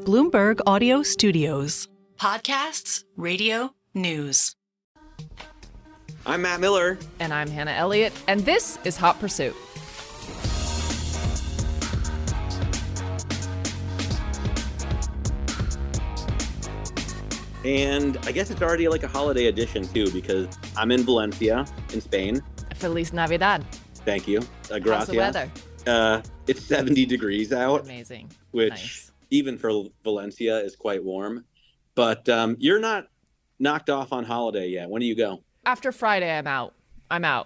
Bloomberg Audio Studios. Podcasts, radio, news. I'm Matt Miller. And I'm Hannah Elliott. And this is Hot Pursuit. And I guess it's already like a holiday edition, too, because I'm in Valencia, in Spain. Feliz Navidad. Thank you. Gracias. How's the weather? It's 70 degrees out. Amazing. Which, nice. Even for Valencia, is quite warm. But you're not knocked off on holiday yet. When do you go? After Friday, I'm out.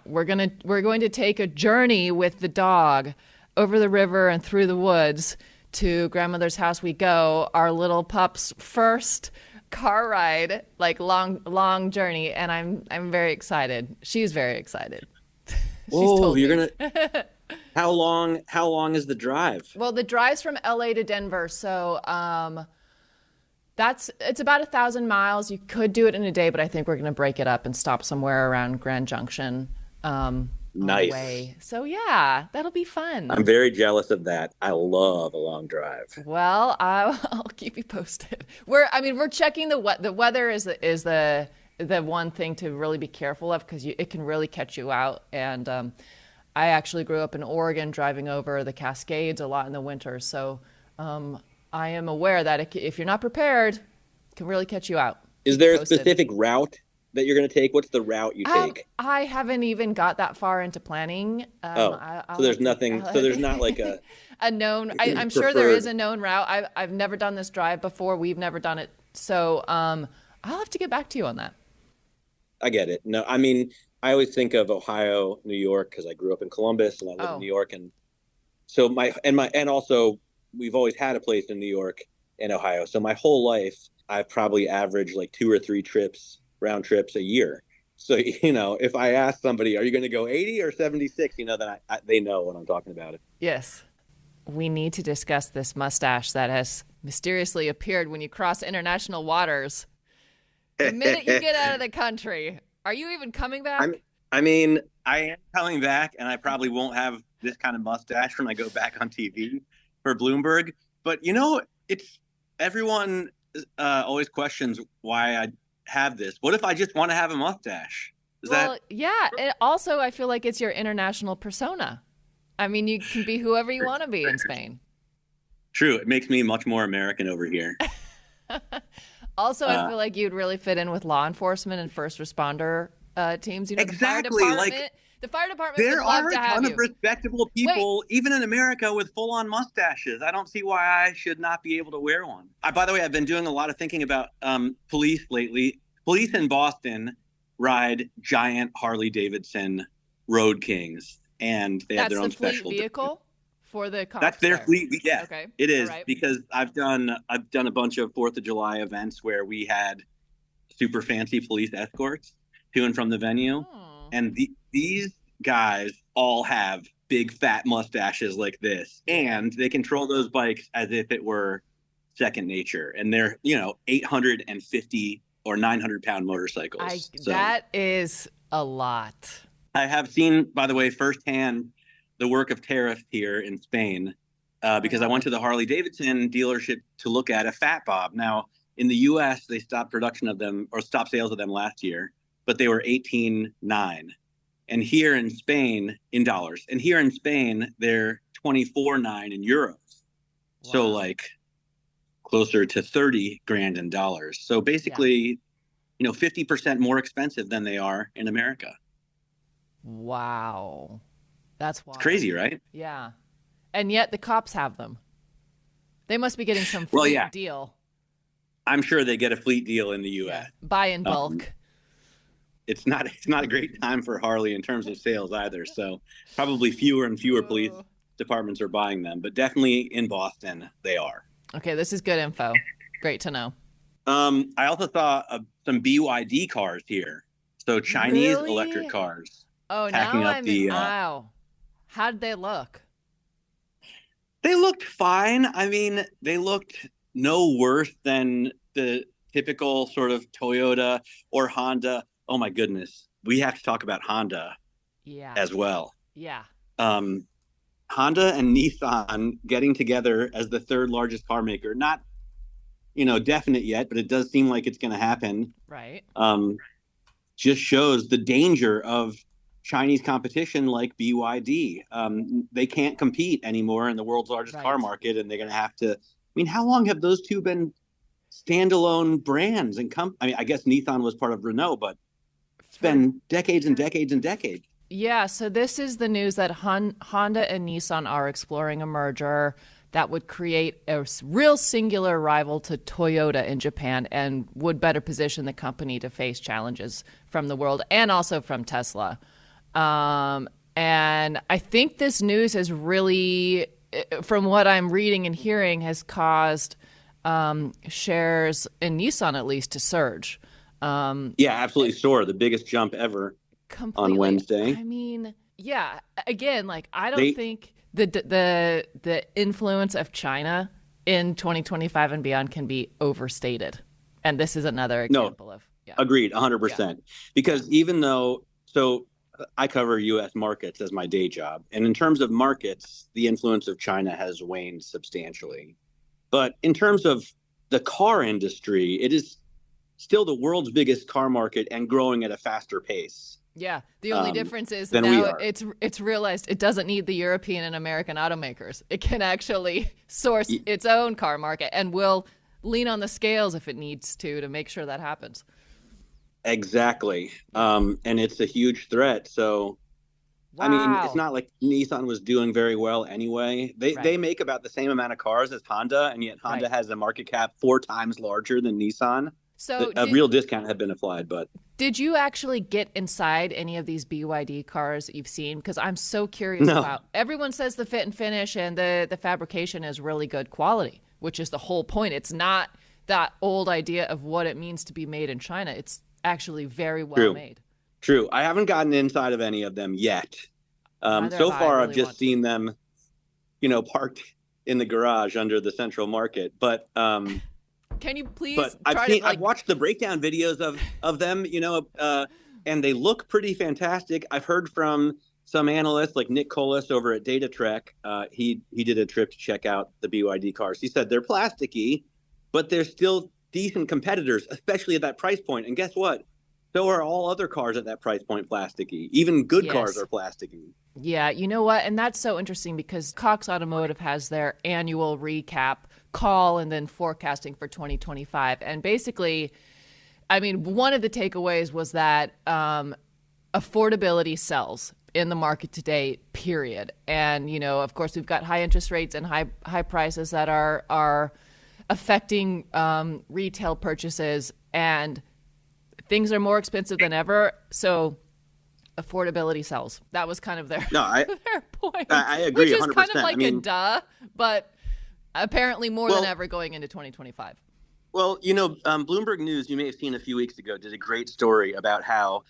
We're going to take a journey with the dog over the river and through the woods to grandmother's house. We go. Our little pup's first car ride, like long journey, and I'm very excited. She's very excited. How long is the drive? Well, the drive's from LA to Denver, so it's about 1,000 miles. You could do it in a day, but I think we're going to break it up and stop somewhere around Grand Junction. Nice. Way. So yeah, that'll be fun. I'm very jealous of that. I love a long drive. Well, I'll keep you posted. We're checking the weather is the one thing to really be careful of, because it can really catch you out. And I actually grew up in Oregon, driving over the Cascades a lot in the winter. So I am aware that if you're not prepared, it can really catch you out. Is there a specific route that you're going to take? What's the route you take? I haven't even got that far into planning. So there's nothing. So there's not like a known. I'm sure there is a known route. I've never done this drive before. We've never done it. So I'll have to get back to you on that. I get it. No, I mean, I always think of Ohio, New York, because I grew up in Columbus and I live in New York, and so also we've always had a place in New York and Ohio. So my whole life, I've probably averaged like 2 or 3 round trips a year. So, if I ask somebody, are you going to go 80 or 76, then they know what I'm talking about. Yes. We need to discuss this mustache that has mysteriously appeared when you cross international waters. The minute you get out of the country, are you even coming back? I am coming back, and I probably won't have this kind of mustache when I go back on TV for Bloomberg. But, it's everyone always questions why I have this. What if I just want to have a mustache? Yeah. And also, I feel like it's your international persona. I mean, you can be whoever you want to be in Spain. True. It makes me much more American over here. Also, I feel like you'd really fit in with law enforcement and first responder teams. Exactly. The fire department there would love are to have a ton you. of respectable people, even in America, with full-on mustaches. I don't see why I should not be able to wear one. By the way, I've been doing a lot of thinking about police lately. Police in Boston ride giant Harley-Davidson Road Kings, and they have their own special. That's the fleet vehicle for the cops. That's their fleet. Yeah, okay. It is, right. Because I've done a bunch of 4th of July events where we had super fancy police escorts to and from the venue. And these guys all have big fat mustaches like this, and they control those bikes as if it were second nature. And they're 850 or 900-pound motorcycles. That is a lot. I have seen, by the way, firsthand the work of tariff here in Spain, because I went to the Harley-Davidson dealership to look at a Fat Bob. Now, in the U.S., they stopped production of them, or stopped sales of them last year, but they were $18,900. And here in Spain, in dollars, and here in Spain, they're $24,900 in euros. Wow. So like closer to 30 grand in dollars. So basically, 50% more expensive than they are in America. Wow. That's wild. It's crazy, right? Yeah. And yet the cops have them. They must be getting some fleet deal. I'm sure they get a fleet deal in the U.S. Yeah. Buy in bulk. It's not a great time for Harley in terms of sales either. So probably fewer and fewer police departments are buying them, but definitely in Boston they are. Okay, this is good info. Great to know. I also saw some BYD cars here. So Chinese electric cars. Oh, wow. How did they look? They looked fine. I mean, they looked no worse than the typical sort of Toyota or Honda. Oh my goodness. We have to talk about Honda as well. Yeah. Honda and Nissan getting together as the third largest car maker, not definite yet, but it does seem like it's going to happen. Right. Just shows the danger of Chinese competition like BYD. They can't compete anymore in the world's largest car market, and they're going to have to. I mean, how long have those two been standalone brands? And I guess Nissan was part of Renault, but it's been decades and decades and decades. Yeah, so this is the news that Honda and Nissan are exploring a merger that would create a real singular rival to Toyota in Japan and would better position the company to face challenges from the world and also from Tesla. And I think this news has really, from what I'm reading and hearing, has caused shares in Nissan at least to surge. Yeah, absolutely soar. The biggest jump ever on Wednesday. I mean, yeah, again, like I don't think the influence of China in 2025 and beyond can be overstated. And this is another example of. Yeah. Agreed, 100%. Yeah. Because even though, I cover U.S. markets as my day job. And in terms of markets, the influence of China has waned substantially. But in terms of the car industry, it is still the world's biggest car market and growing at a faster pace. Yeah, the only difference is that now it's realized it doesn't need the European and American automakers. It can actually source its own car market and will lean on the scales if it needs to make sure that happens. Exactly. And it's a huge threat. So, wow. I mean, it's not like Nissan was doing very well anyway. They make about the same amount of cars as Honda, and yet Honda has a market cap 4 times larger than Nissan. So a real discount had been applied, but did you actually get inside any of these BYD cars that you've seen? Because I'm so curious about. Everyone says the fit and finish and the fabrication is really good quality, which is the whole point. It's not that old idea of what it means to be made in China. It's actually very well made. True. I haven't gotten inside of any of them yet. So far, I've just seen them, parked in the garage under the Central Market, but. Can you please? But I've watched the breakdown videos of them, and they look pretty fantastic. I've heard from some analysts like Nick Colas over at DataTrek. He did a trip to check out the BYD cars. He said they're plasticky, but they're still decent competitors, especially at that price point. And guess what? So are all other cars at that price point plasticky. Even good cars are plasticky. Yeah, you know what? And that's so interesting because Cox Automotive has their annual recap call and then forecasting for 2025. And basically, I mean, one of the takeaways was that affordability sells in the market today, period. And, of course, we've got high interest rates and high prices that are affecting retail purchases, and things are more expensive than ever. So affordability sells. That was kind of their point. I agree 100%. Which is kind of like a duh, but apparently more than ever going into 2025. Well, Bloomberg News, you may have seen a few weeks ago, did a great story about how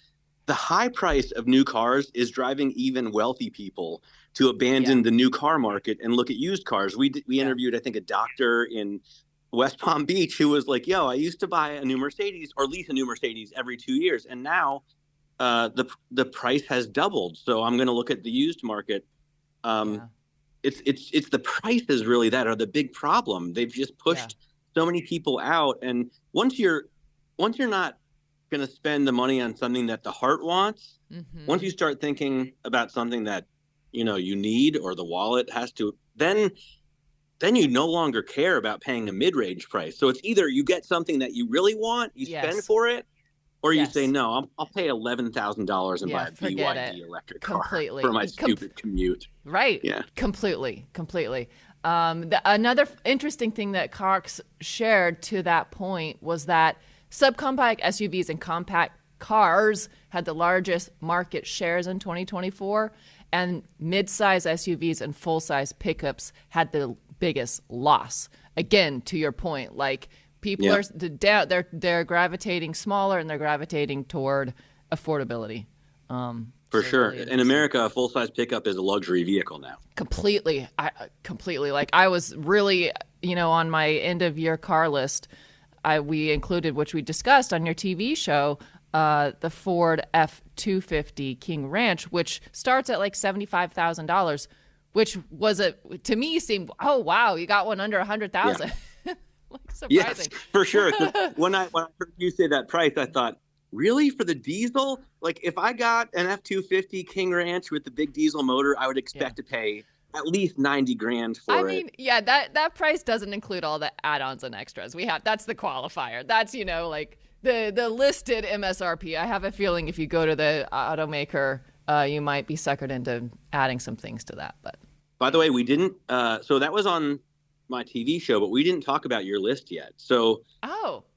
the high price of new cars is driving even wealthy people to abandon the new car market and look at used cars. We interviewed, I think, a doctor in West Palm Beach who was like, I used to buy a new Mercedes or lease a new Mercedes every 2 years. And now the price has doubled. So I'm going to look at the used market. It's the prices really that are the big problem. They've just pushed so many people out. And once you're not going to spend the money on something that the heart wants, once you start thinking about something that, you need or the wallet has to, then you no longer care about paying a mid-range price. So it's either you get something that you really want, you spend for it, or you say, no, I'll pay $11,000 and buy a BYD electric car for my stupid commute. Right. Yeah. Completely. Another interesting thing that Cox shared to that point was that subcompact SUVs and compact cars had the largest market shares in 2024, and mid-size SUVs and full-size pickups had the biggest loss. Again, to your point, like people are they're gravitating smaller and they're gravitating toward affordability. For sure. Really in America, a full-size pickup is a luxury vehicle now. Completely. Like I was really, on my end-of-year car list, we included, which we discussed on your TV show, the Ford F-250 King Ranch, which starts at like $75,000, which was to me seemed, oh, wow, you got one under $100,000. Yeah. Surprising. Yes, for sure. 'Cause when I heard you say that price, I thought, really, for the diesel? Like, if I got an F-250 King Ranch with the big diesel motor, I would expect to pay at least 90 grand for it. Yeah, that price doesn't include all the add-ons and extras. That's the qualifier. That's, like the listed MSRP. I have a feeling if you go to the automaker, you might be suckered into adding some things to that. But by the way, we didn't. So that was on my TV show, but we didn't talk about your list yet. So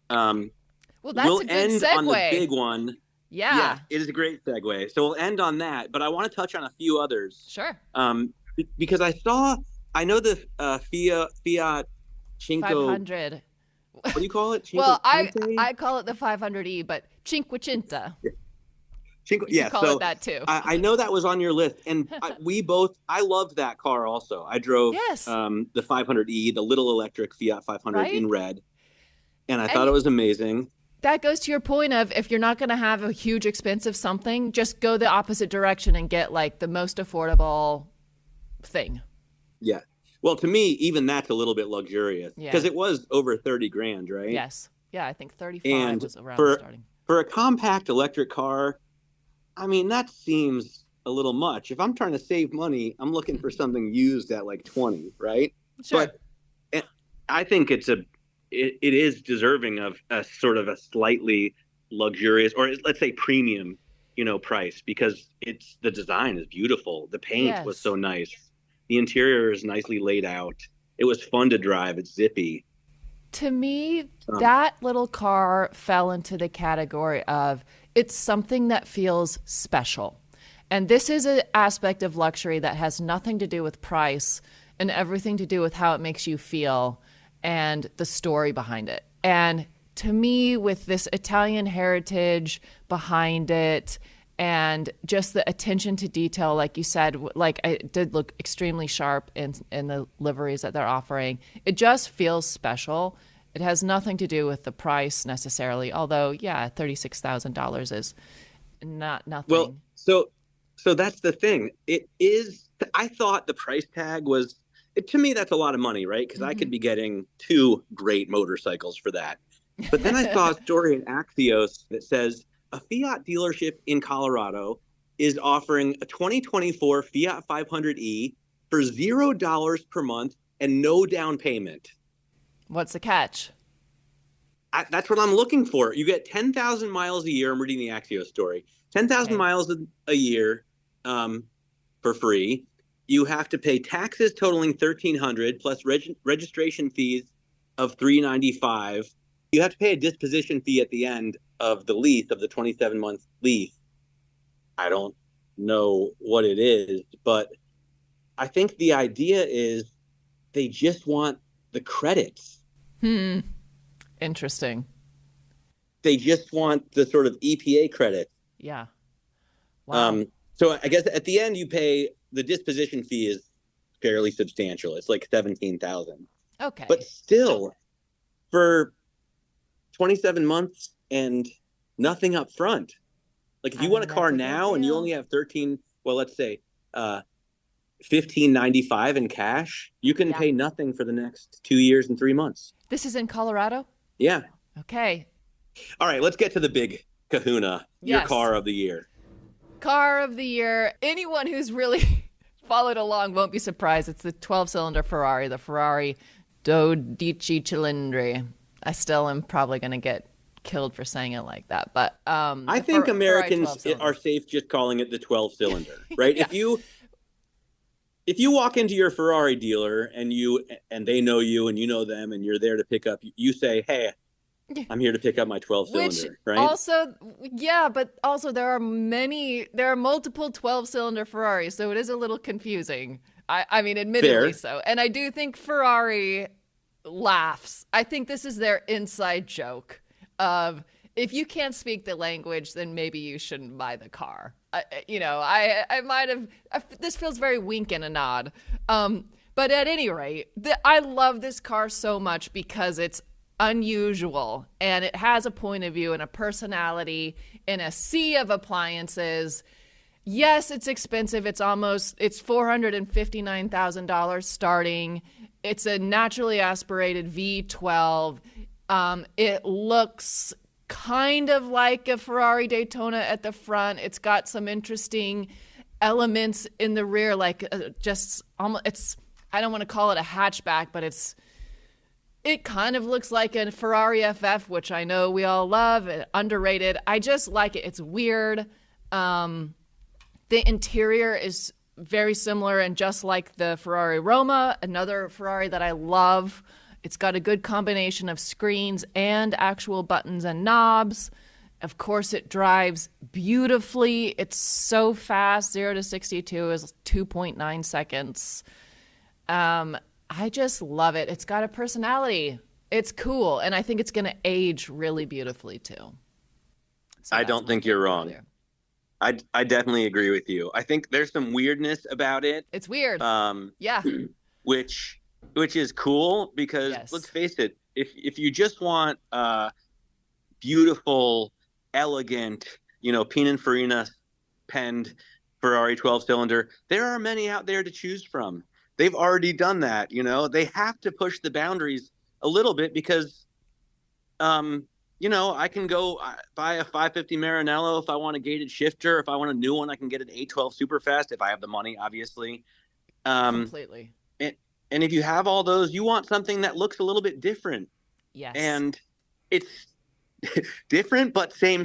well, that's we'll a good end segue. on the big one. Yeah, it is a great segue. So we'll end on that, but I want to touch on a few others. Sure. Because I know the Fiat Cinco 500. What do you call it? Well, I call it the 500e, but Cinquecento. Yeah, call it that too. I know that was on your list, and I loved that car also. I drove the 500e, the little electric Fiat 500 in red, and I thought it was amazing. That goes to your point of if you're not going to have a huge expensive something, just go the opposite direction and get like the most affordable thing. Yeah. Well, to me, even that's a little bit luxurious because it was over 30 grand, right? Yes. Yeah, I think 35 was around starting. For a compact electric car, I mean, that seems a little much. If I'm trying to save money, I'm looking for something used at like 20, right? Sure. But I think it is deserving of a sort of a slightly luxurious, or let's say premium, price, because the design is beautiful. The paint was so nice. The interior is nicely laid out. It was fun to drive. It's zippy. To me, that little car fell into the category of it's something that feels special. And this is an aspect of luxury that has nothing to do with price and everything to do with how it makes you feel and the story behind it. And to me, with this Italian heritage behind it and just the attention to detail, like you said, like it did look extremely sharp in the liveries that they're offering. It just feels special. It has nothing to do with the price necessarily, although, $36,000 is not nothing. Well, so that's the thing. It is. I thought the price tag was, to me, that's a lot of money, right? Because I could be getting 2 great motorcycles for that. But then I saw a story in Axios that says a Fiat dealership in Colorado is offering a 2024 Fiat 500e for $0 per month and no down payment. What's the catch? That's what I'm looking for. You get 10,000 miles a year. I'm reading the Axios story. 10,000 miles a year for free. You have to pay taxes totaling $1,300 plus registration fees of $395. You have to pay a disposition fee at the end of the lease, of the 27-month lease. I don't know what it is, but I think the idea is they just want the credits. Interesting. They just want the sort of EPA credits. Yeah. Wow. So I guess at the end you pay, the disposition fee is fairly substantial. It's like $17,000. Okay. But still, for 27 months and nothing up front. Like if you want a car now and you only have let's say $1,595 in cash, you can pay nothing for the next 2 years and 3 months. This is in Colorado? Yeah. Okay. All right, let's get to the big kahuna, your car of the year. Car of the year. Anyone who's really followed along won't be surprised. It's the 12-cylinder Ferrari, the Ferrari 12 Cilindri. I still am probably going to get killed for saying it like that, but I think Americans are safe just calling it the 12-cylinder, right? If you walk into your Ferrari dealer and they know you and you know them and you're there to pick up, you say, "Hey, I'm here to pick up my 12-cylinder," right? Also, but also there are multiple 12-cylinder Ferraris, so it is a little confusing. I mean, admittedly so. And I do think Ferrari laughs. I think this is their inside joke of, if you can't speak the language, then maybe you shouldn't buy the car. I might have, this feels very wink and a nod. But at any rate, I love this car so much because it's unusual and it has a point of view and a personality in a sea of appliances. Yes, it's expensive. It's $459,000 starting. It's a naturally aspirated V12. It looks kind of like a Ferrari Daytona at the front. It's got some interesting elements in the rear, like just almost, I don't want to call it a hatchback, but it kind of looks like a Ferrari FF, which I know we all love, underrated. I just like it. It's weird. The interior is very similar and just like the Ferrari Roma, another Ferrari that I love. It's got a good combination of screens and actual buttons and knobs. Of course, it drives beautifully. It's so fast. 0 to 62 is 2.9 seconds. I just love it. It's got a personality. It's cool. And I think it's going to age really beautifully, too. So I don't think you're wrong. I definitely agree with you. I think there's some weirdness about it. It's weird. Yeah. Which is cool because let's face it, if you just want beautiful, elegant, Pininfarina penned Ferrari 12-cylinder, there are many out there to choose from. They've already done that. They have to push the boundaries a little bit because, I can go buy a 550 Maranello if I want a gated shifter. If I want a new one, I can get an 812 Superfast if I have the money, obviously. Completely. And if you have all those, you want something that looks a little bit different. Yes. And it's different, but same.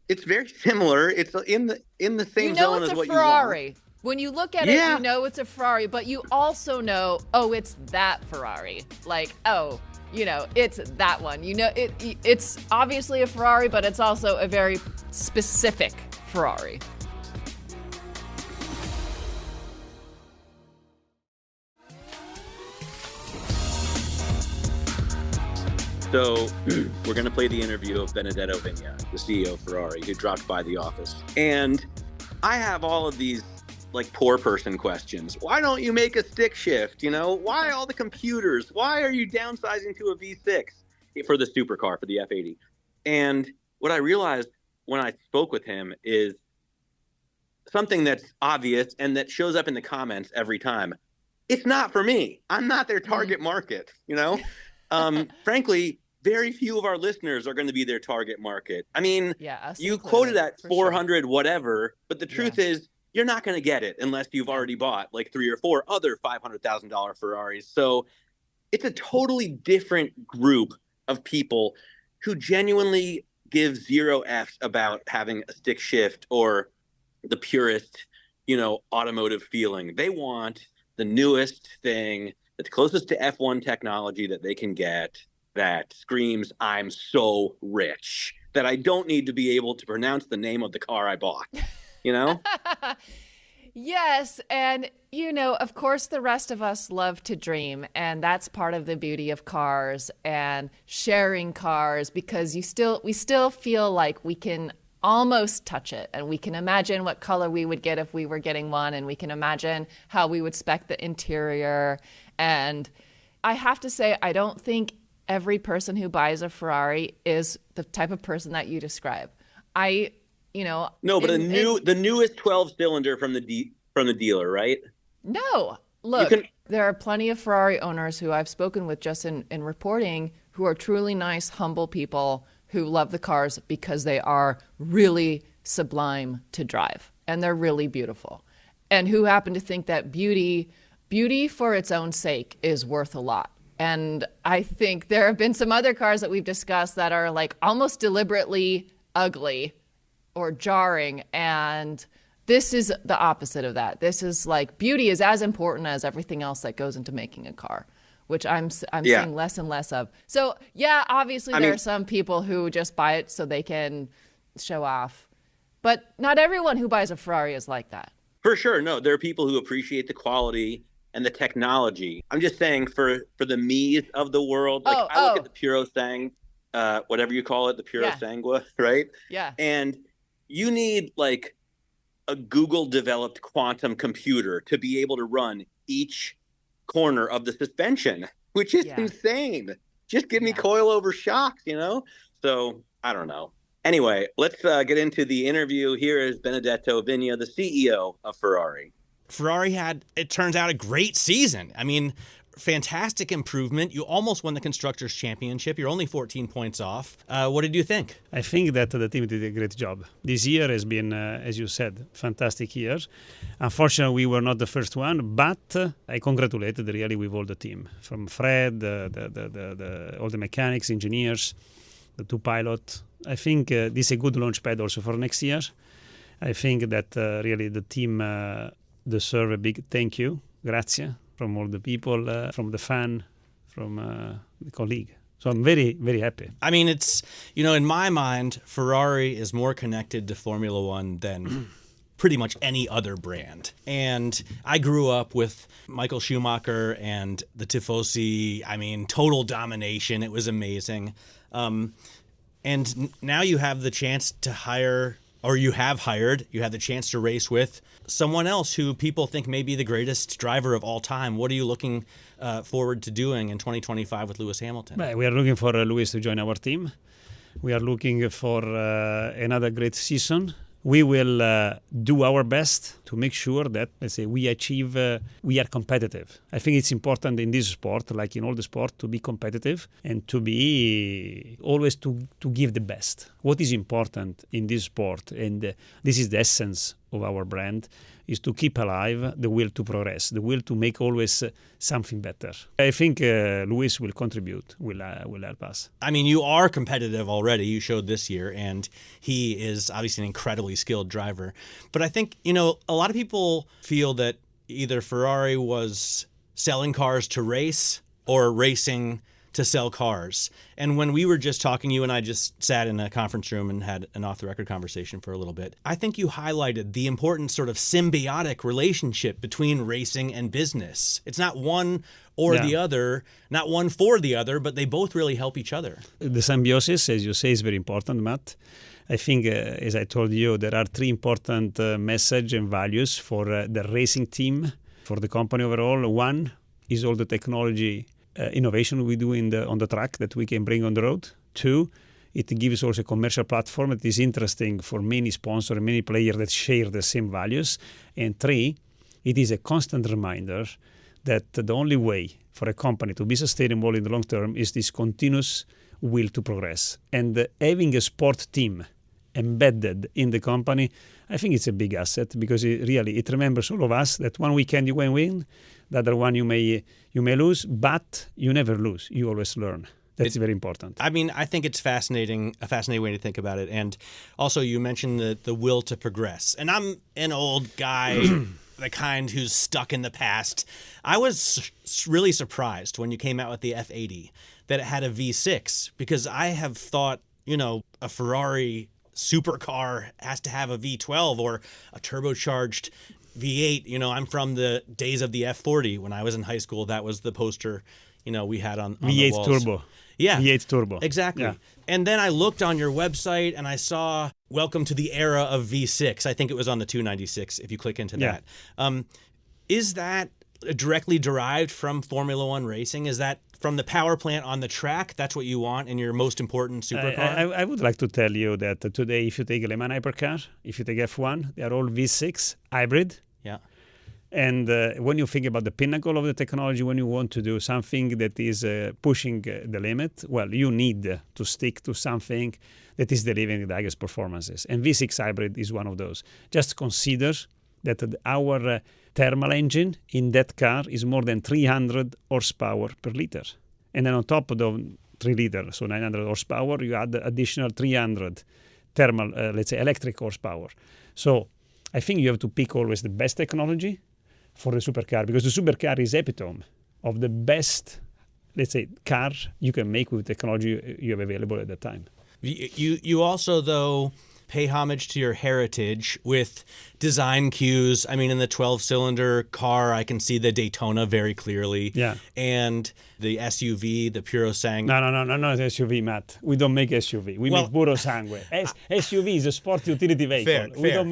It's very similar. It's in the same zone as what you want. Ferrari. When you look at it, you know it's a Ferrari, but you also know, it's that Ferrari. Like, it's that one. It's obviously a Ferrari, but it's also a very specific Ferrari. So we're going to play the interview of Benedetto Vigna, the CEO of Ferrari, who dropped by the office. And I have all of these poor person questions. Why don't you make a stick shift? Why all the computers? Why are you downsizing to a V6 for the supercar, for the F80? And what I realized when I spoke with him is something that's obvious and that shows up in the comments every time. It's not for me. I'm not their target market, Frankly, very few of our listeners are going to be their target market. I mean, you quoted at 400 whatever, but the truth is you're not going to get it unless you've already bought 3 or 4 other $500,000 Ferraris. So it's a totally different group of people who genuinely give 0 Fs about having a stick shift or the purest, automotive feeling. They want the newest thing that's closest to F1 technology that they can get, that screams, I'm so rich, that I don't need to be able to pronounce the name of the car I bought, Yes. And, of course, the rest of us love to dream. And that's part of the beauty of cars and sharing cars, because we still feel like we can almost touch it, and we can imagine what color we would get if we were getting one, and we can imagine how we would spec the interior. And I have to say, I don't think every person who buys a Ferrari is the type of person that you describe. No, but the newest 12-cylinder from the dealer, right? No, look, there are plenty of Ferrari owners who I've spoken with just in reporting who are truly nice, humble people who love the cars because they are really sublime to drive and they're really beautiful, and who happen to think that beauty for its own sake is worth a lot. And I think there have been some other cars that we've discussed that are almost deliberately ugly or jarring, and this is the opposite of that. This is beauty is as important as everything else that goes into making a car, which I'm seeing less and less of. So obviously there are some people who just buy it so they can show off, but not everyone who buys a Ferrari is like that. For sure. No, there are people who appreciate the quality and the technology. I'm just saying for the me's of the world, I look at the Puro Sang, whatever you call it, the Puro Sangua, right? Yeah. And you need a Google developed quantum computer to be able to run each corner of the suspension, which is insane. Just give me coilover shocks, So I don't know. Anyway, let's get into the interview. Here is Benedetto Vigna, the CEO of Ferrari. Ferrari had, it turns out, a great season. I mean, fantastic improvement. You almost won the Constructors' Championship. You're only 14 points off. What did you think? I think that the team did a great job. This year has been, as you said, fantastic year. Unfortunately, we were not the first one, but I congratulated really with all the team, from Fred, all the mechanics, engineers, the 2 pilots. I think this is a good launch pad also for next year. I think that really the team deserve a big thank you, grazie, from all the people, from the fan, from the colleague. So I'm very, very happy. I mean, it's, in my mind, Ferrari is more connected to Formula One than pretty much any other brand. And I grew up with Michael Schumacher and the Tifosi. I mean, total domination. It was amazing. And now you have the chance to hire, or you have the chance to race with someone else who people think may be the greatest driver of all time. What are you looking forward to doing in 2025 with Lewis Hamilton? We are looking for Lewis to join our team. We are looking for another great season. We will do our best to make sure that, let's say, we achieve, we are competitive. I think it's important in this sport, like in all the sport, to be competitive and to be always to give the best. What is important in this sport, and this is the essence of our brand, is to keep alive the will to progress, the will to make always something better. I think Lewis will contribute, will help us. I mean, you are competitive already. You showed this year, and he is obviously an incredibly skilled driver. But I think, a lot of people feel that either Ferrari was selling cars to race or racing to sell cars. And when we were just talking, you and I just sat in a conference room and had an off-the-record conversation for a little bit. I think you highlighted the important sort of symbiotic relationship between racing and business. It's not one or the other, not one for the other, but they both really help each other. The symbiosis, as you say, is very important, Matt. I think, as I told you, there are 3 important messages and values for the racing team, for the company overall. One is all the technology innovation we do on the track that we can bring on the road. 2, it gives also a commercial platform that is interesting for many sponsors and many players that share the same values. And 3, it is a constant reminder that the only way for a company to be sustainable in the long term is this continuous will to progress. And having a sport team embedded in the company, I think it's a big asset, because it remembers all of us that one weekend you can win, the other one you may lose, but you never lose. You always learn. That's very important. I mean, I think it's a fascinating way to think about it. And also, you mentioned the will to progress. And I'm an old guy, the kind who's stuck in the past. I was really surprised when you came out with the F80 that it had a V6, because I have thought, a Ferrari supercar has to have a V12 or a turbocharged V8. I'm from the days of the F40. When I was in high school, that was the poster, we had on V8 the walls. Turbo. Yeah. V8 Turbo. Exactly. Yeah. And then I looked on your website and I saw welcome to the era of V6. I think it was on the 296 if you click into that. Is that directly derived from Formula One racing? Is that from the power plant on the track? That's what you want in your most important supercar? I would like to tell you that today, if you take a Le Mans hypercar, if you take F1, they are all V6 hybrid. Yeah. And when you think about the pinnacle of the technology, when you want to do something that is pushing the limit, well, you need to stick to something that is delivering the highest performances. And V6 hybrid is one of those. Just consider that our thermal engine in that car is more than 300 horsepower per liter. And then on top of the 3 liter, so 900 horsepower, you add additional 300 thermal, let's say electric horsepower. So I think you have to pick always the best technology for the supercar, because the supercar is epitome of the best, let's say, car you can make with technology you have available at that time. You also, though, pay homage to your heritage with design cues. I mean, in the 12-cylinder car, I can see the Daytona very clearly. Yeah. And the SUV, the Puro Sangue. No, it's SUV, Matt. We don't make SUV. We make Puro Sangue. SUV is a sport utility vehicle. Fair.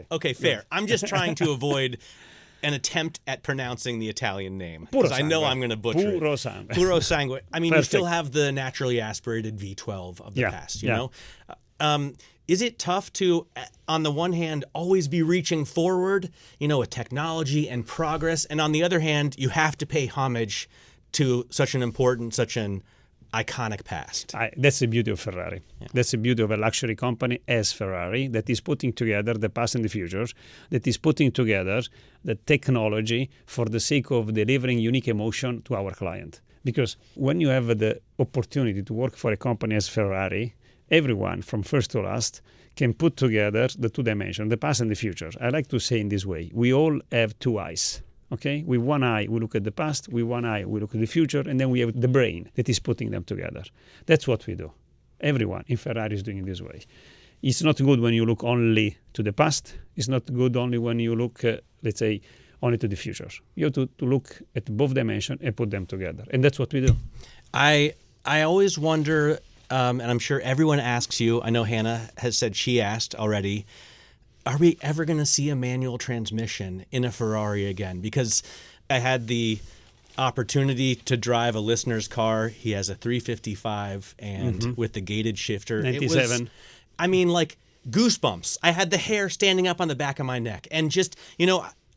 Okay, fair. I'm just trying to avoid an attempt at pronouncing the Italian name, because I know I'm going to butcher it. Puro Sangue. Puro Sangue. I mean, Perfect. You still have the naturally aspirated V12 of the past, you know? Is it tough to, on the one hand, always be reaching forward, with technology and progress, and on the other hand, you have to pay homage to such an iconic past. That's the beauty of Ferrari. Yeah. That's the beauty of a luxury company as Ferrari that is putting together the past and the future, that is putting together the technology for the sake of delivering unique emotion to our client. Because when you have the opportunity to work for a company as Ferrari, everyone from first to last can put together the two dimensions, the past and the future. I like to say in this way, we all have two eyes. Okay, with one eye we look at the past, with one eye we look at the future, and then we have the brain that is putting them together. That's what we do. Everyone in Ferrari is doing it this way. It's not good when you look only to the past. It's not good only when you look, let's say, only to the future. You have to look at both dimensions and put them together, and that's what we do. I always wonder, and I'm sure everyone asks you. I know Hannah has said she asked already. Are we ever going to see a manual transmission in a Ferrari again? Because I had the opportunity to drive a listener's car. He has a 355 and with the gated shifter. 97. It was, I mean, like goosebumps. I had the hair standing up on the back of my neck. And just,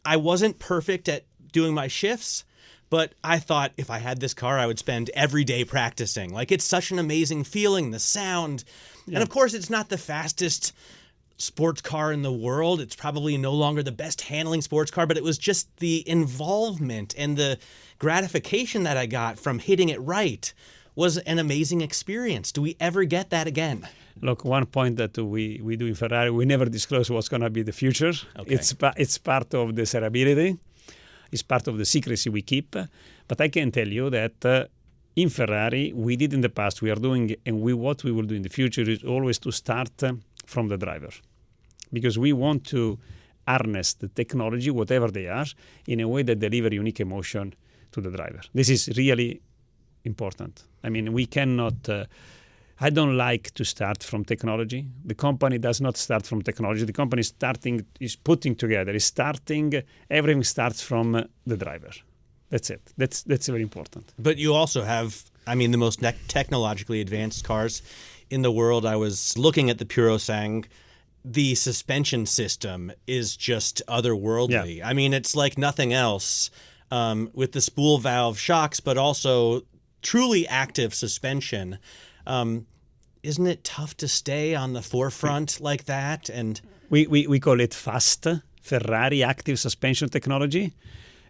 I wasn't perfect at doing my shifts, but I thought if I had this car, I would spend every day practicing. Like, it's such an amazing feeling, the sound. Yeah. And of course, it's not the fastest sports car in the world. It's probably no longer the best handling sports car, but it was just the involvement and the gratification that I got from hitting it right was an amazing experience. Do we ever get that again? Look, one point that we do in Ferrari, we never disclose what's going to be the future. Okay. It's part of the desirability. It's part of the secrecy we keep. But I can tell you that in Ferrari, we did in the past, we are doing, and what we will do in the future is always to start from the driver. Because we want to harness the technology, whatever they are, in a way that deliver unique emotion to the driver. This is really important. I mean, we cannot... I don't like to start from technology. The company does not start from technology. The company everything starts from the driver. That's it. That's very important. But you also have, the most technologically advanced cars in the world. I was looking at the Purosang. The suspension system is just otherworldly. Yeah. It's like nothing else with the spool valve shocks, but also truly active suspension. Isn't it tough to stay on the forefront like that? And we call it FAST, Ferrari Active Suspension Technology.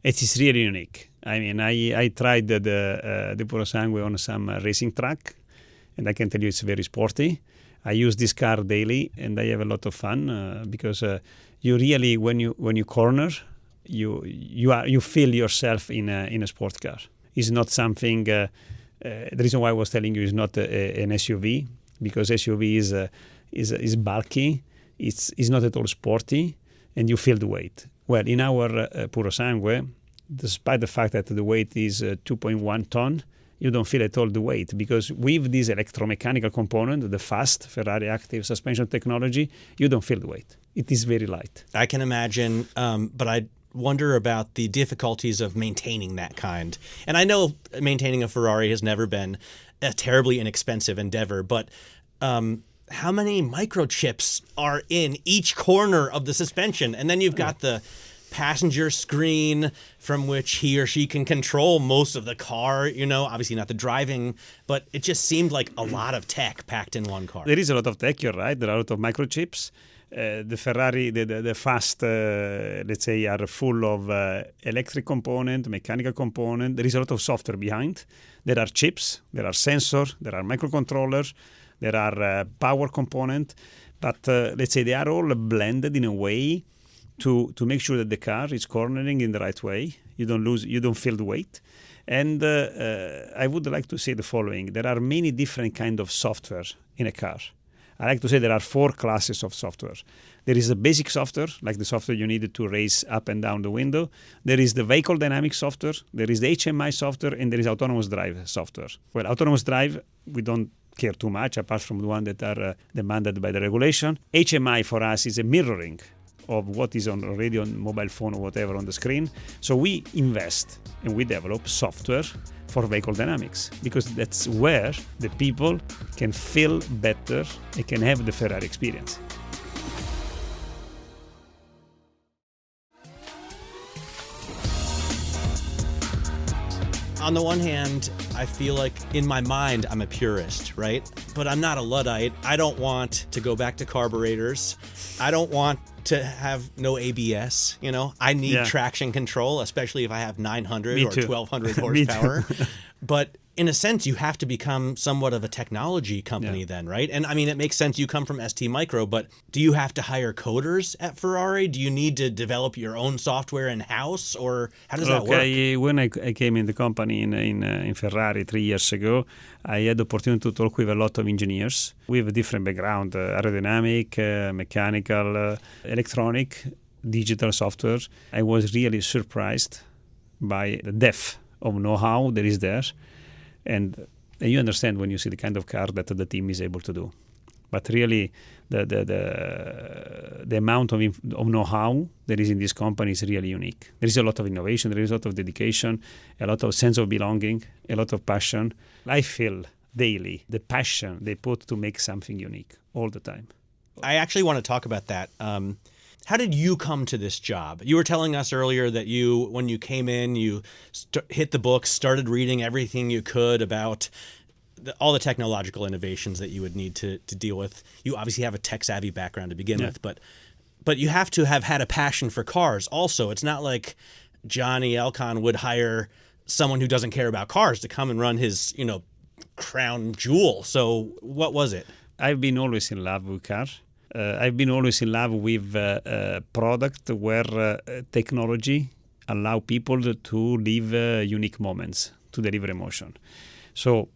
It is really unique. I tried the Purosangue on some racing track, and I can tell you it's very sporty. I use this car daily, and I have a lot of fun because you really, when you corner, you feel yourself in a sports car. It's not something. The reason why I was telling you is not an SUV, because SUV is bulky. It's not at all sporty, and you feel the weight. Well, in our Purosangue, despite the fact that the weight is 2.1 ton, you don't feel at all the weight, because with this electromechanical component, the FAST, Ferrari Active Suspension Technology, you don't feel the weight. It is very light. I can imagine, but I wonder about the difficulties of maintaining that kind. And I know maintaining a Ferrari has never been a terribly inexpensive endeavor, but how many microchips are in each corner of the suspension? And then you've got the passenger screen from which he or she can control most of the car, obviously not the driving, but it just seemed like a lot of tech packed in one car. There is a lot of tech, you're right. There are a lot of microchips. The Ferrari, the FAST, let's say, are full of electric component, mechanical component. There is a lot of software behind. There are chips, there are sensors, there are microcontrollers, there are power component. But let's say they are all blended in a way to make sure that the car is cornering in the right way. You don't feel the weight. And I would like to say the following. There are many different kinds of software in a car. I like to say there are 4 classes of software. There is the basic software, like the software you need to race up and down the window. There is the vehicle dynamic software. There is the HMI software, and there is autonomous drive software. Well, autonomous drive, we don't care too much, apart from the one that are demanded by the regulation. HMI for us is a mirroring of what is already on mobile phone or whatever on the screen. So we invest and we develop software for vehicle dynamics, because that's where the people can feel better and can have the Ferrari experience. on the one hand, I feel like in my mind, I'm a purist, right? But I'm not a Luddite. I don't want to go back to carburetors. I don't want to have no ABS, you know? I need traction control, especially if I have 900 or 1200 horsepower. But in a sense, you have to become somewhat of a technology company then, right? And I mean, it makes sense. You come from ST Micro, but do you have to hire coders at Ferrari? Do you need to develop your own software in-house, or how does that work? When I came in the company in Ferrari 3 years ago, I had the opportunity to talk with a lot of engineers with a different background, aerodynamic, mechanical, electronic, digital software. I was really surprised by the depth of know-how that is there. And you understand when you see the kind of car that the team is able to do. But really, the amount of know-how that is in this company is really unique. There is a lot of innovation, there is a lot of dedication, a lot of sense of belonging, a lot of passion. I feel daily the passion they put to make something unique all the time. I actually want to talk about that. How did you come to this job? You were telling us earlier that when you came in, you hit the books, started reading everything you could about all the technological innovations that you would need to deal with. You obviously have a tech-savvy background to begin with, but you have to have had a passion for cars also. It's not like Johnny Elkann would hire someone who doesn't care about cars to come and run his, crown jewel. So what was it? I've been always in love with cars. I've been always in love with a product where technology allow people to live unique moments, to deliver emotion. So,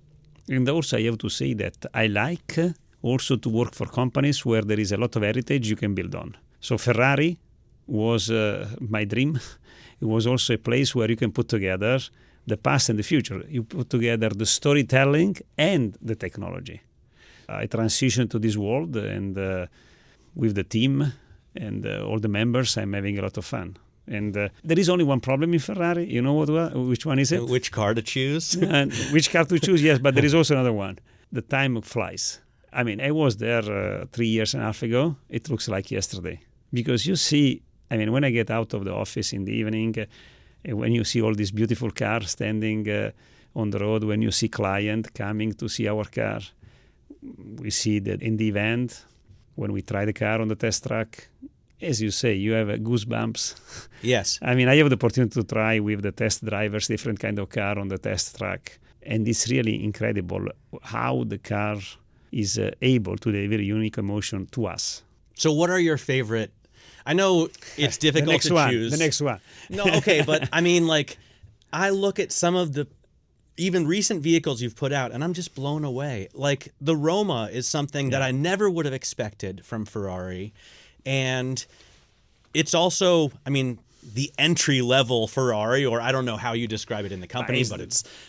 and also I have to say that I like also to work for companies where there is a lot of heritage you can build on. So Ferrari was my dream. It was also a place where you can put together the past and the future. You put together the storytelling and the technology. I transitioned to this world, and with the team and all the members, I'm having a lot of fun. And there is only one problem in Ferrari. You know which one is it? Which car to choose? Which car to choose, yes, but there is also another one. The time flies. I mean, I was there 3 years and a half ago. It looks like yesterday. Because you see, I mean, when I get out of the office in the evening, when you see all these beautiful cars standing on the road, when you see client coming to see our car, we see that in the event, when we try the car on the test track, as you say, you have goosebumps. Yes. I mean, I have the opportunity to try with the test drivers different kind of car on the test track. And it's really incredible how the car is able to deliver unique emotion to us. So what are your favorite? I know it's difficult to choose. The next one. No, okay, but I mean, like, I look at some of the even recent vehicles you've put out, and I'm just blown away. Like, the Roma is something that I never would have expected from Ferrari. And it's also, I mean, the entry-level Ferrari, or I don't know how you describe it in the company,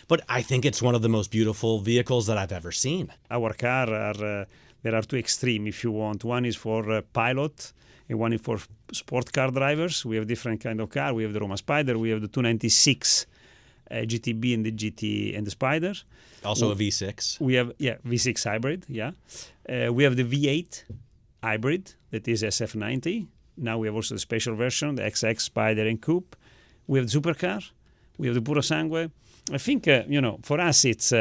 but I think it's one of the most beautiful vehicles that I've ever seen. Our car there are two extremes, if you want. One is for pilot, and one is for sport car drivers. We have different kind of car. We have the Roma Spider. We have the 296 GTB and the GT and the Spider. Also a V6. We have V6 hybrid. We have the V8 hybrid that is SF90. Now we have also the special version, the XX, Spider, and Coupe. We have the supercar. We have the Puro Sangue. I think for us it's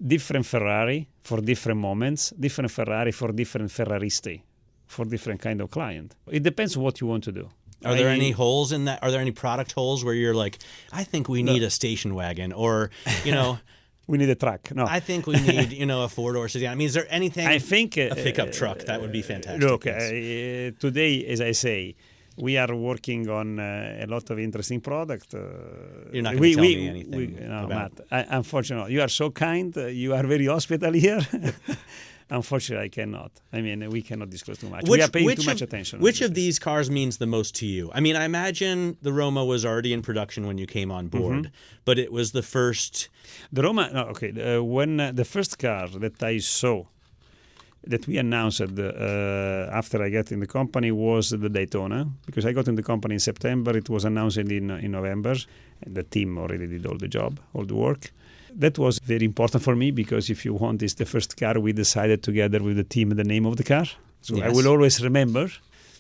different Ferrari for different moments, different Ferrari for different Ferraristi, for different kind of client. It depends what you want to do. Are there any holes in that? Are there any product holes where you're like, I think we need a station wagon, or, we need a truck? No, I think we need, a four-door sedan. I mean, is there anything? I think a pickup truck that would be fantastic. Look, today, as I say, we are working on a lot of interesting product. You're not going to tell me anything about Matt, unfortunately, you are so kind. You are very hospitable here. Unfortunately, I cannot. I mean, we cannot disclose too much. We are paying too much attention. Which of these cars means the most to you? I mean, I imagine the Roma was already in production when you came on board, but it was the first. The Roma, no, okay. When the first car that I saw, that we announced after I got in the company, was the Daytona, because I got in the company in September. It was announced in November, and the team already did all the job, all the work. That was very important for me, because if you want, it's the first car we decided together with the team the name of the car. So yes. I will always remember.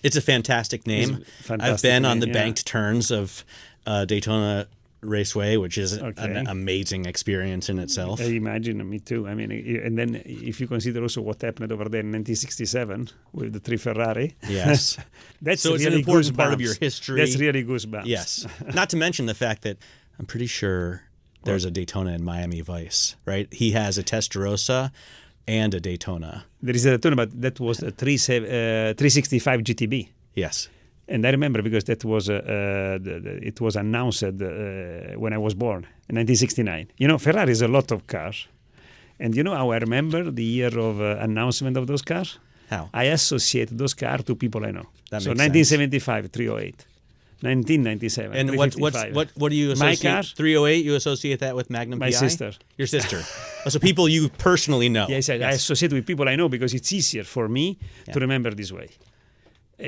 It's a fantastic name. I've been on the banked turns of Daytona Raceway, which is an amazing experience in itself. I imagine, me too. I mean, and then if you consider also what happened over there in 1967 with the 3 Ferrari. Yes. That's so really it's an important part of goosebumps. your history. That's really goosebumps. Yes. Not to mention the fact that I'm pretty sure there's a Daytona in Miami Vice, right? He has a Testarossa and a Daytona. There is a Daytona, but that was a 365 GTB. Yes. And I remember because that was it was announced when I was born in 1969. You know, Ferrari is a lot of cars. And you know how I remember the year of announcement of those cars? How? I associate those cars to people I know. That so makes 1975, 308. 1997. And what do you associate? My car? 308, you associate that with Magnum My PI? sister. Your sister. Oh, so people you personally know. Yes, I associate with people I know because it's easier for me to remember this way.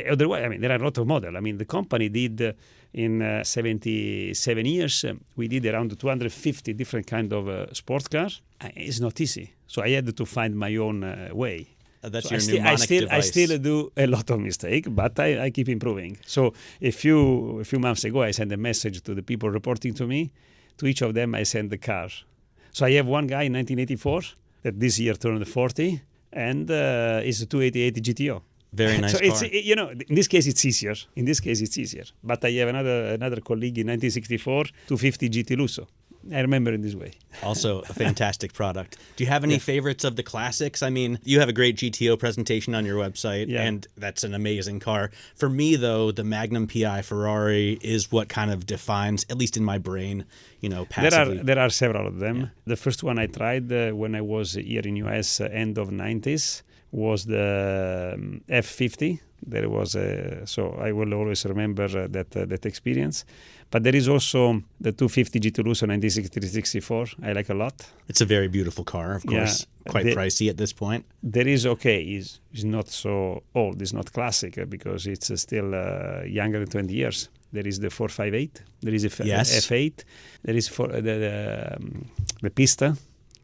Otherwise, I mean, there are a lot of models. I mean, the company did in 77 years, we did around 250 different kind of sports cars. It's not easy. So I had to find my own way. That's so your mnemonic device. I still do a lot of mistakes, but I keep improving. So a few months ago, I sent a message to the people reporting to me. To each of them, I sent the car. So I have one guy in 1984 that this year turned 40, and is a 288 GTO. Very nice so car. It's, you know, in this case it's easier. But I have another colleague in 1964, 250 GT Lusso. I remember in this way. Also a fantastic product. Do you have any favorites of the classics? I mean, you have a great GTO presentation on your website, and that's an amazing car. For me, though, the Magnum PI Ferrari is what kind of defines, at least in my brain, you know, passively. There are several of them. Yeah. The first one I tried when I was here in US, end of 90s, was the F50. There was so I will always remember that experience. But there is also the 250 GT Lusso 1964. I like a lot. It's a very beautiful car, of course. Quite pricey at this point. There is it's not so old. It's not classic because it's still younger than 20 years. There is the 458. There is a F8. There is the Pista.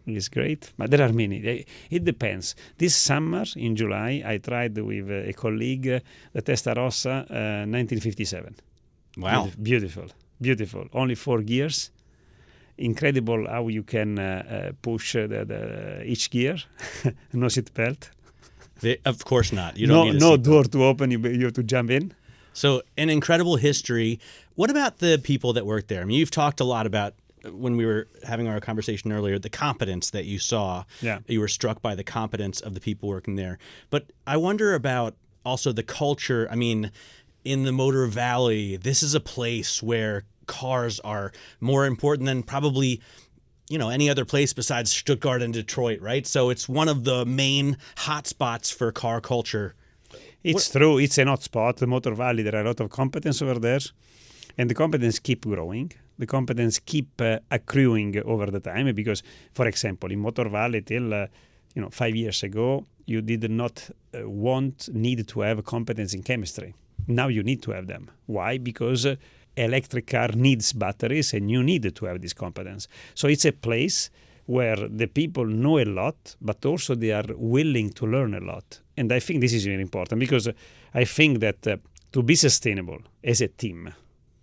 Is great, but there are many. It depends. This summer in July, I tried with a colleague the Testarossa 1957. Wow, beautiful. Only 4 gears. Incredible how you can push each gear. No seat belt. Of course not. You don't need no door to open. You have to jump in. So an incredible history. What about the people that work there? I mean, you've talked a lot about, when we were having our conversation earlier, the competence that you saw. Yeah. You were struck by the competence of the people working there. But I wonder about also the culture. I mean, in the Motor Valley, this is a place where cars are more important than probably, you know, any other place besides Stuttgart and Detroit, right? So it's one of the main hotspots for car culture. It's true. It's an hotspot. The Motor Valley, there are a lot of competence over there. And the competence keep growing. The competence keep accruing over the time because, for example, in Motor Valley till 5 years ago, you did not need to have competence in chemistry. Now you need to have them. Why? Because electric car needs batteries and you need to have this competence. So it's a place where the people know a lot, but also they are willing to learn a lot. And I think this is very important because I think that to be sustainable as a team,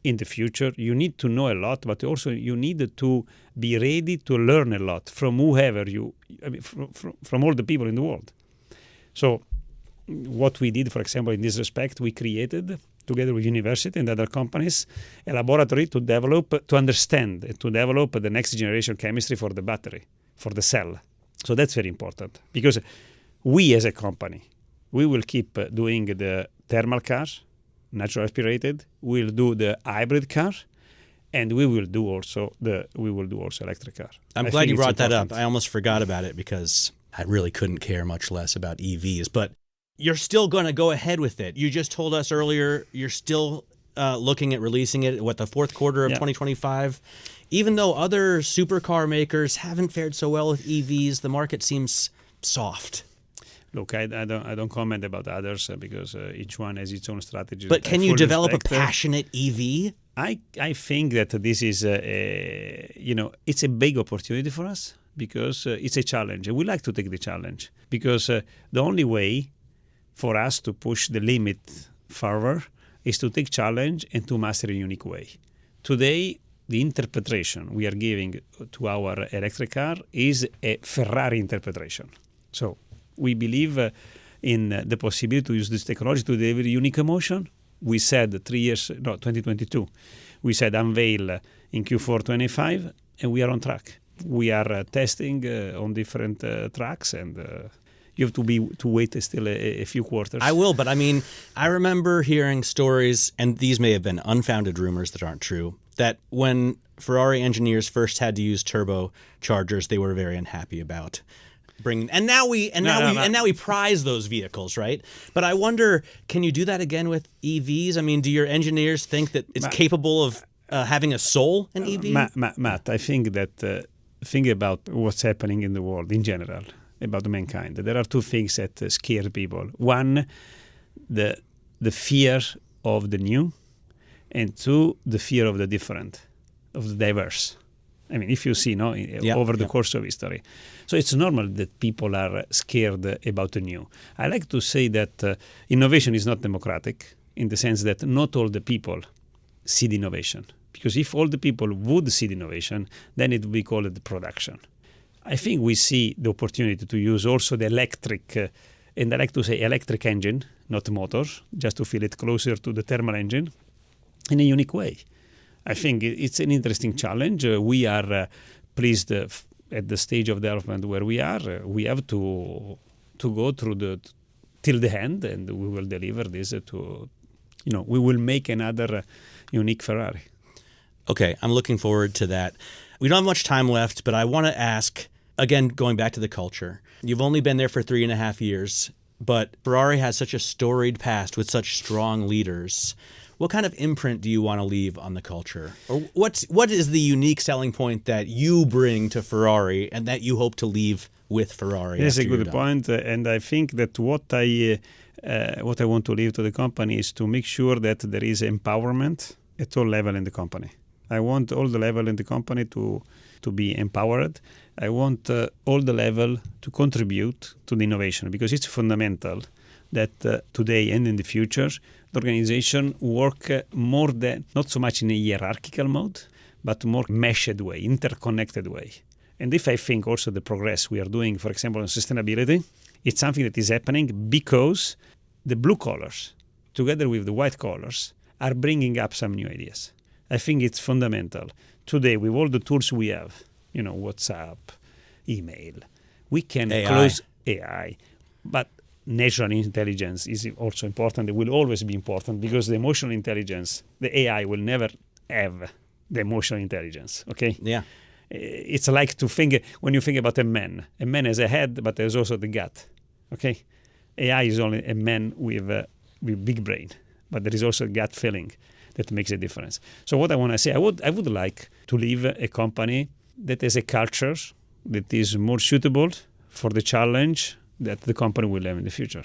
in the future, you need to know a lot, but also you need to be ready to learn a lot from whoever from all the people in the world. So what we did, for example, in this respect, we created, together with university and other companies, a laboratory to understand and to develop the next generation chemistry for the battery, for the cell. So that's very important because we as a company, we will keep doing the thermal cars, natural aspirated, we'll do the hybrid car, and we will do also electric car. I'm glad you brought that up. I almost forgot about it because I really couldn't care much less about EVs, but you're still going to go ahead with it. You just told us earlier you're still looking at releasing it, the fourth quarter of 2025. Even though other supercar makers haven't fared so well with EVs, the market seems soft. Look, I don't comment about others because each one has its own strategy. But can you develop a passionate EV? I think that this is it's a big opportunity for us because it's a challenge. We like to take the challenge because the only way for us to push the limit further is to take challenge and to master a unique way. Today, the interpretation we are giving to our electric car is a Ferrari interpretation. So we believe in the possibility to use this technology to deliver unique emotion. We said 2022, we said unveil in Q4 25, and we are on track. We are testing on different tracks, and you have to wait still a few quarters. I will, but I mean, I remember hearing stories, and these may have been unfounded rumors that aren't true, that when Ferrari engineers first had to use turbochargers, they were very unhappy about bringing. And now we prize those vehicles, right? But I wonder, can you do that again with EVs? I mean, do your engineers think that it's capable of having a soul, an EV? Matt, I think that think about what's happening in the world in general, about mankind. There are two things that scare people. One, the fear of the new, and two, the fear of the different, of the diverse. I mean, if you see, over the course of history. So it's normal that people are scared about the new. I like to say that innovation is not democratic in the sense that not all the people see the innovation. Because if all the people would see the innovation, then it would be called the production. I think we see the opportunity to use also the electric, and I like to say electric engine, not motor, just to feel it closer to the thermal engine, in a unique way. I think it's an interesting challenge. We are pleased at the stage of development where we are. We have to go through till the end, and we will deliver this we will make another unique Ferrari. Okay, I'm looking forward to that. We don't have much time left, but I want to ask, again, going back to the culture. You've only been there for 3.5 years, but Ferrari has such a storied past with such strong leaders. What kind of imprint do you want to leave on the culture? Or what is the unique selling point that you bring to Ferrari and that you hope to leave with Ferrari? That's a good point, and I think that what I want to leave to the company is to make sure that there is empowerment at all levels in the company. I want all the level in the company to be empowered. I want all the level to contribute to the innovation, because it's fundamental that today and in the future, the organization work more than, not so much in a hierarchical mode, but more meshed way, interconnected way. And if I think also the progress we are doing, for example, on sustainability, it's something that is happening because the blue collars, together with the white collars, are bringing up some new ideas. I think it's fundamental. Today, with all the tools we have, WhatsApp, email, we can close AI. But natural intelligence is also important. It will always be important, because the emotional intelligence, the AI will never have the emotional intelligence, okay? Yeah. It's like to think, when you think about a man has a head, but there's also the gut, okay? AI is only a man with big brain, but there is also a gut feeling that makes a difference. So what I want to say, I would like to leave a company that has a culture that is more suitable for the challenge that the company will have in the future.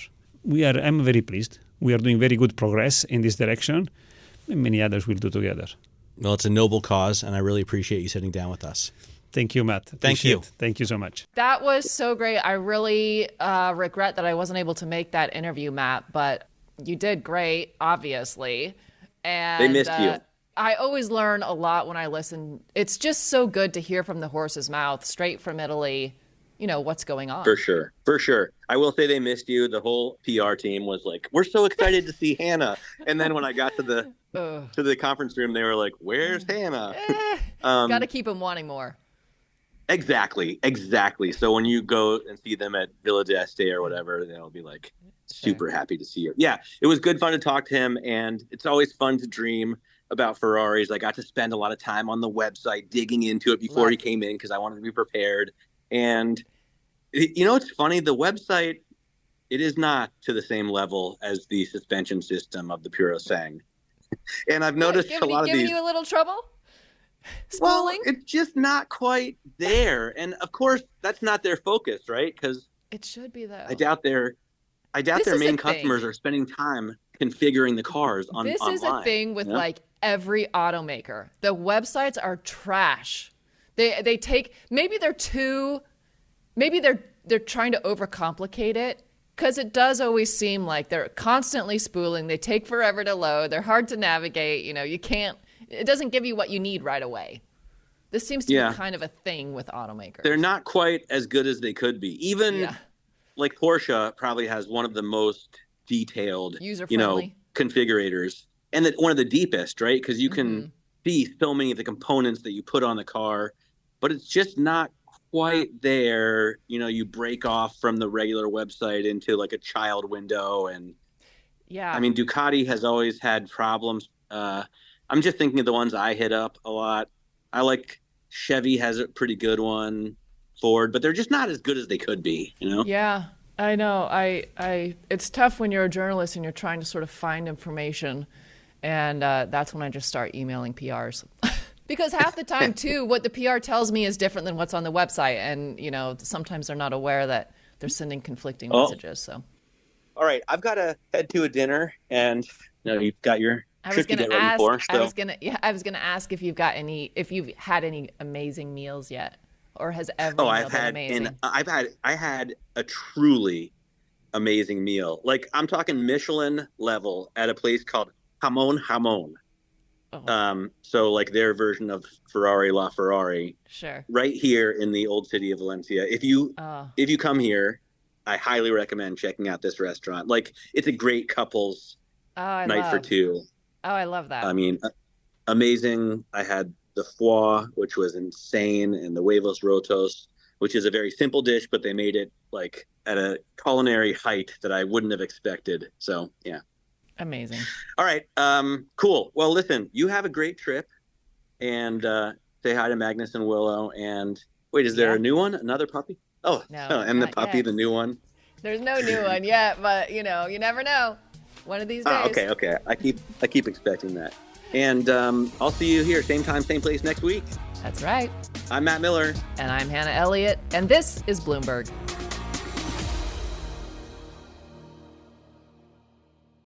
I'm very pleased. We are doing very good progress in this direction, and many others will do together. Well, it's a noble cause, and I really appreciate you sitting down with us. Thank you, Matt. Thank you. Thank you so much. That was so great. I really regret that I wasn't able to make that interview, Matt, but you did great, obviously. And they missed you. I always learn a lot when I listen. It's just so good to hear from the horse's mouth, straight from Italy, what's going on. For sure. I will say they missed you. The whole PR team was like, we're so excited to see Hannah. And then when I got to the conference room, they were like, where's Hannah? Got to keep them wanting more. Exactly. So when you go and see them at Villa d'Este or whatever, they'll be like super happy to see you. Yeah, it was good fun to talk to him, and it's always fun to dream about Ferraris. I got to spend a lot of time on the website digging into it before he came in, because I wanted to be prepared. And it's funny, the website, it is not to the same level as the suspension system of the Purosang. And I've noticed a lot of these. Giving you a little trouble? Spooling? Well, it's just not quite there. And of course, that's not their focus, right? Because it should be, though. I doubt their main customers are spending time configuring the cars online. This is a thing with like every automaker. The websites are trash. They take, maybe they're trying to overcomplicate it, because it does always seem like they're constantly spooling. They take forever to load. They're hard to navigate. You can't, it doesn't give you what you need right away. This seems to be kind of a thing with automakers. They're not quite as good as they could be. Even like Porsche probably has one of the most detailed, user-friendly configurators, and one of the deepest, right? Because you can see so many of the components that you put on the car, but it's just not quite there. You break off from the regular website into like a child window, and I mean, Ducati has always had problems. I'm just thinking of the ones I hit up a lot. I like Chevy has a pretty good one, Ford, but they're just not as good as they could be, Yeah, I know. It's tough when you're a journalist and you're trying to sort of find information, and that's when I just start emailing PRs. Because half the time, too, what the PR tells me is different than what's on the website, and sometimes they're not aware that they're sending conflicting messages. So, all right, I've got to head to a dinner, and you've got your trip to get ready for. So. I was gonna ask if you've had any amazing meals yet, or has every meal been amazing? I had a truly amazing meal. Like, I'm talking Michelin level at a place called Hamon. So like their version of Ferrari La Ferrari. Sure. Right here in the old city of Valencia. If you come here, I highly recommend checking out this restaurant. Like, it's a great couples night for two. Oh, I love that. I mean, amazing. I had the foie, which was insane, and the huevos rotos, which is a very simple dish, but they made it like at a culinary height that I wouldn't have expected. So, yeah. Amazing. All right. Cool. Well, listen, you have a great trip, and say hi to Magnus and Willow. And wait, is there a new one? Another puppy? Oh, no, and the puppy, the new one. There's no new one yet, but you never know. One of these days. Okay. I keep expecting that. And I'll see you here, same time, same place next week. That's right. I'm Matt Miller. And I'm Hannah Elliott. And this is Bloomberg.